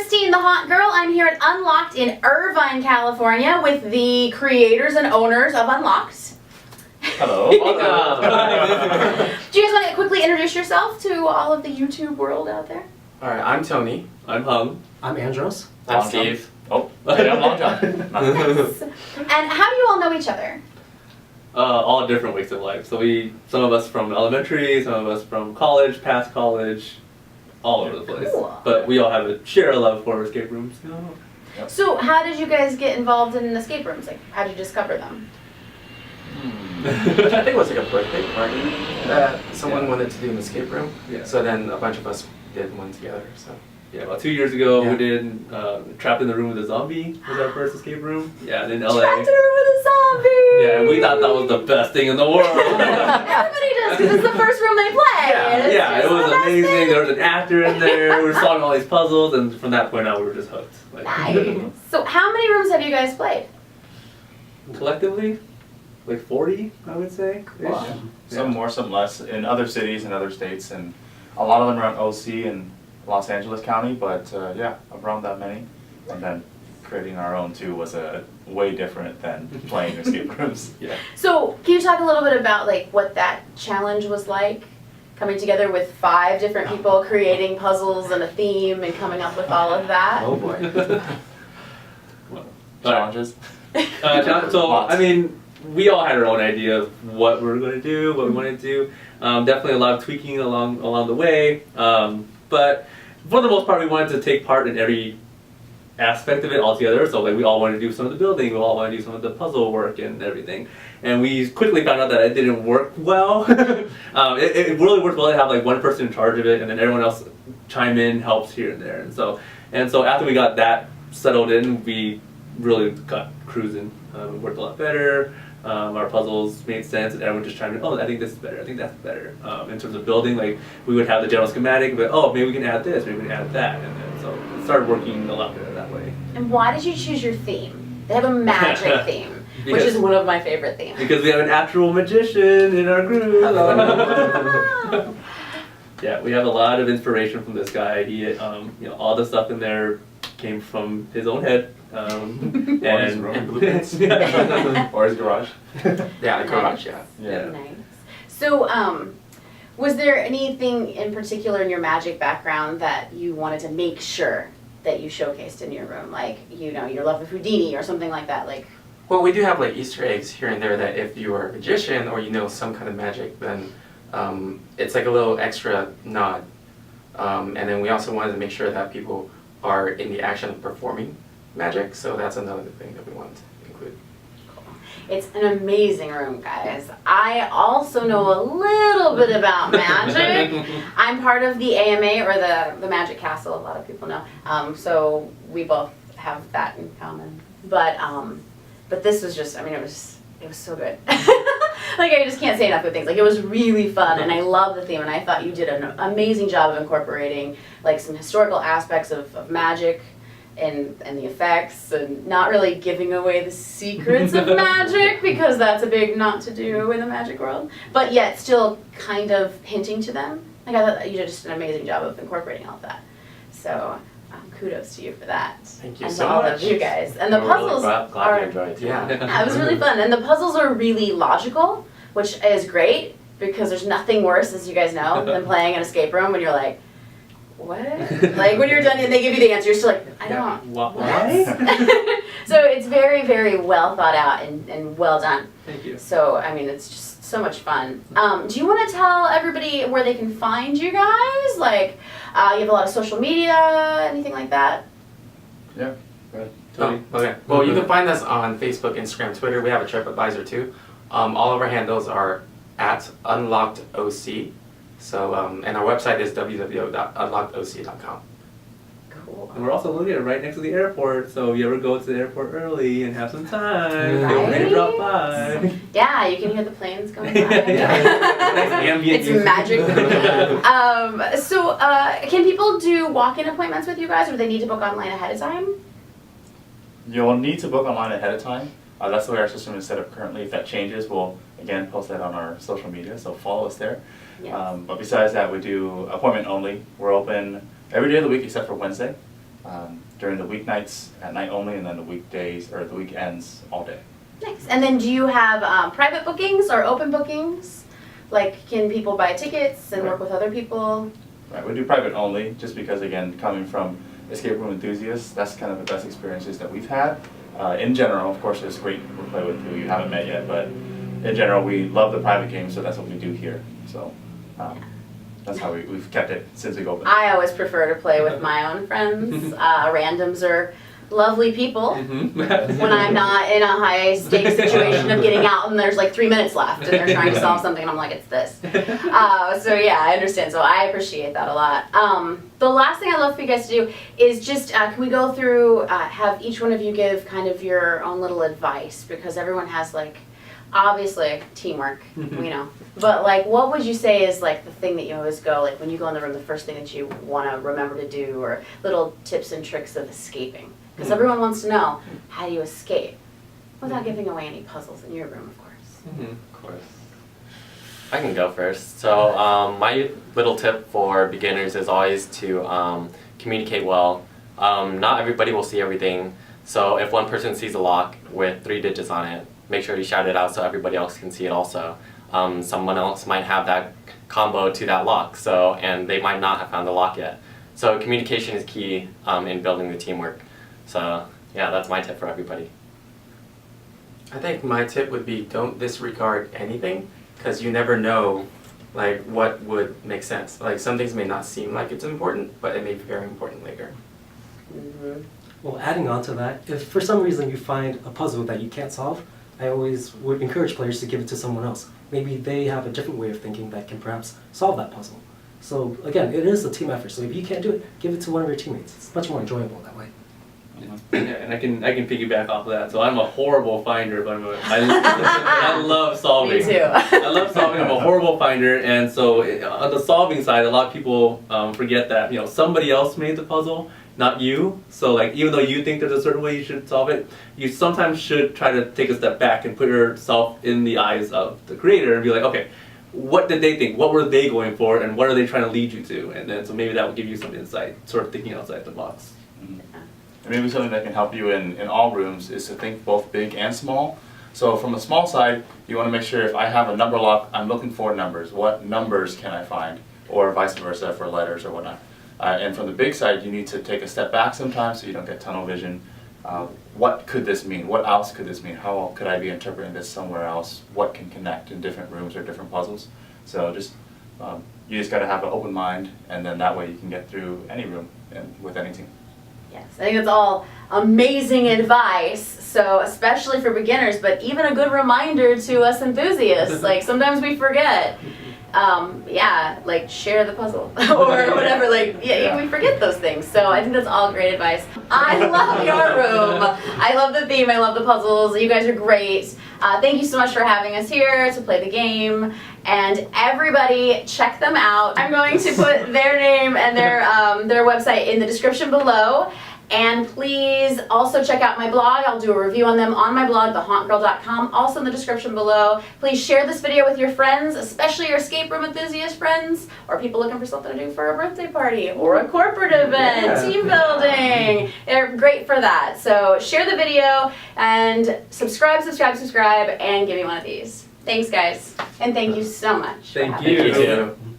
Christine, the hot girl. I'm here at Unlocked in Irvine, California with the creators and owners of Unlocked. Hello. Do you guys want to quickly introduce yourself to all of the YouTube world out there? Alright, I'm Tony. I'm Hung. I'm Andros. I'm Steve. Oh, hey, I'm Long John. Nice. And how do you all know each other? All different weeks of life. So some of us from elementary, some of us from college, past college, all over the place. Cool. But we all have a share love for escape rooms. So how did you guys get involved in escape rooms? Like, how did you discover them? I think it was like a birthday party that someone wanted to do an escape room. Yeah. So then a bunch of us did one together. So Yeah, about 2 years ago Yeah. we did Trapped in the Room with a Zombie was our first escape room. Yeah, in LA. Trapped in a room with a zombie! Yeah, and we thought that was the best thing in the world. Everybody does, because it's the first room they play. It's Yeah, just it was the best amazing. thing. There was an actor in there. We were solving all these puzzles, and from that point on, we were just hooked. Like, Nice. So how many rooms have you guys played? collectively, like 40, I would say. Wow. Some more, some less, in other cities and other states, and a lot of them around OC and Los Angeles County, but yeah, around that many. And then creating our own too was way different than playing escape rooms. Yeah. So can you talk a little bit about like what that challenge was like? Coming together with 5 different people, creating puzzles and a theme and coming up with all of that? oh boy. Challenges. So, Lots. I mean, we all had our own idea of what we were going to do, what we wanted to do. Definitely a lot of tweaking along the way. But for the most part, we wanted to take part in every aspect of it all together. So, like, we all wanted to do some of the building, we all wanted to do some of the puzzle work and everything. And we quickly found out that it didn't work well. It really works well to have like one person in charge of it, and then everyone else chime in, helps here and there. And so after we got that settled in, we really got cruising. It worked a lot better. Our puzzles made sense, and everyone just chimed in. Oh, I think this is better. I think that's better. In terms of building, like we would have the general schematic, but oh, maybe we can add this, maybe we can add that, and then so it started working a lot better that way. And why did you choose your theme? They have a magic theme, which Because- is one of my favorite themes. Because we have an actual magician in our group. Wow. Yeah, we have a lot of inspiration from this guy. He, all the stuff in there came from his own head. And Or his room blueprints. Yeah. Or his garage. Yeah, the garage, yeah. Yeah. Nice. So, was there anything in particular in your magic background that you wanted to make sure that you showcased in your room? Like, your love of Houdini or something like that? Like, Well, we do have like Easter eggs here and there that if you are a magician or you know some kind of magic, then it's like a little extra nod. And then we also wanted to make sure that people are in the action of performing magic, so that's another thing that we wanted to include. it's an amazing room, guys. I also know a little bit about magic. I'm part of the AMA, or the Magic Castle, a lot of people know. So we both have that in common. But this was just, it was so good. Like, I just can't say enough good things. Like, it was really fun, and I love the theme, and I thought you did an amazing job of incorporating like some historical aspects of magic and the effects, and not really giving away the secrets of magic, because that's a big not to do in the magic world, but yet still kind of hinting to them. Like, I thought that you did just an amazing job of incorporating all of that. So kudos to you for that. Thank you and so to all much. of you guys. And the puzzles glad are you enjoyed it. too. Yeah. it was really fun, and the puzzles are really logical, which is great, because there's nothing worse, as you guys know, than playing an escape room when you're like, what? Like, when you're done and they give you the answer, you're still like, I don't. What? So it's very, very well thought out and well done. Thank you. So, it's just so much fun. Do you want to tell everybody where they can find you guys? Like, you have a lot of social media, anything like that? Yeah. Right. Oh, okay. Well, you can find us on Facebook, Instagram, Twitter. We have a TripAdvisor too. All of our handles are at UnlockedOC. So, and our website is www.unlockedoc.com. Cool. And we're also located right next to the airport, so if you ever go to the airport early and have some time, Right? feel free to drop by. Yeah, you can hear the planes going by. Nice ambient It's music. magic. So, can people do walk-in appointments with you guys, or do they need to book online ahead of time? You'll need to book online ahead of time. That's the way our system is set up currently. If that changes, we'll again post that on our social media, so follow us there. Yes. But besides that, we do appointment only. We're open every day of the week except for Wednesday. during the weeknights at night only, and then the weekdays or the weekends all day. Nice. And then do you have private bookings or open bookings? Like, can people buy tickets and work with other people? Right, we do private only, just because again, coming from escape room enthusiasts, that's kind of the best experiences that we've had. In general, of course, there's great people to play with who you haven't met yet, but in general, we love the private games, so that's what we do here. So that's how we've kept it since we've opened. I always prefer to play with my own friends. Randoms are lovely people. When I'm not in a high stakes situation of getting out and there's like 3 minutes left and they're trying to solve something and I'm like, it's this. So yeah, I understand. So I appreciate that a lot. The last thing I'd love for you guys to do is just, can we go through, have each one of you give kind of your own little advice, because everyone has like, obviously teamwork, we know. But like, what would you say is like the thing that you always go, like when you go in the room, the first thing that you want to remember to do, or little tips and tricks of escaping? Because everyone wants to know, how do you escape? Without giving away any puzzles in your room, of course. Of course. I can go first. So my little tip for beginners is always to communicate well. Not everybody will see everything. So if one person sees a lock with 3 digits on it, make sure to shout it out so everybody else can see it also. Someone else might have that combo to that lock, and they might not have found the lock yet. So communication is key in building the teamwork. So yeah, that's my tip for everybody. I think my tip would be don't disregard anything, because you never know like what would make sense. Like some things may not seem like it's important, but it may be very important later. Well, adding on to that, if for some reason you find a puzzle that you can't solve, I always would encourage players to give it to someone else. Maybe they have a different way of thinking that can perhaps solve that puzzle. So again, it is a team effort. So if you can't do it, give it to one of your teammates. It's much more enjoyable that way. Yeah, and I can piggyback off of that. So I'm a horrible finder, but I love solving. Me too. I love solving. I'm a horrible finder, and so on the solving side, a lot of people forget that somebody else made the puzzle, not you. So like even though you think there's a certain way you should solve it, you sometimes should try to take a step back and put yourself in the eyes of the creator and be like, okay, what did they think? What were they going for? And what are they trying to lead you to? And then so maybe that will give you some insight, sort of thinking outside the box. And maybe something that can help you in all rooms is to think both big and small. So from the small side, you want to make sure if I have a number lock, I'm looking for numbers. What numbers can I find? Or vice versa for letters or whatnot. And from the big side, you need to take a step back sometimes so you don't get tunnel vision. What could this mean? What else could this mean? How could I be interpreting this somewhere else? What can connect in different rooms or different puzzles? So just you just got to have an open mind, and then that way you can get through any room and with any team. Yes, I think it's all amazing advice, so especially for beginners, but even a good reminder to us enthusiasts. Like sometimes we forget. Yeah, like share the puzzle or whatever, like yeah, we forget those things. So I think that's all great advice. I love your room. I love the theme, I love the puzzles. You guys are great. Thank you so much for having us here to play the game. And everybody check them out. I'm going to put their name and their website in the description below. And please also check out my blog. I'll do a review on them on my blog, thehauntgirl.com, also in the description below. Please share this video with your friends, especially your escape room enthusiast friends, or people looking for something to do for a birthday party or a corporate event, team building. They're great for that. So share the video and subscribe, and give me one of these. Thanks, guys. And thank you so much. Thank for having you. me. Thank you.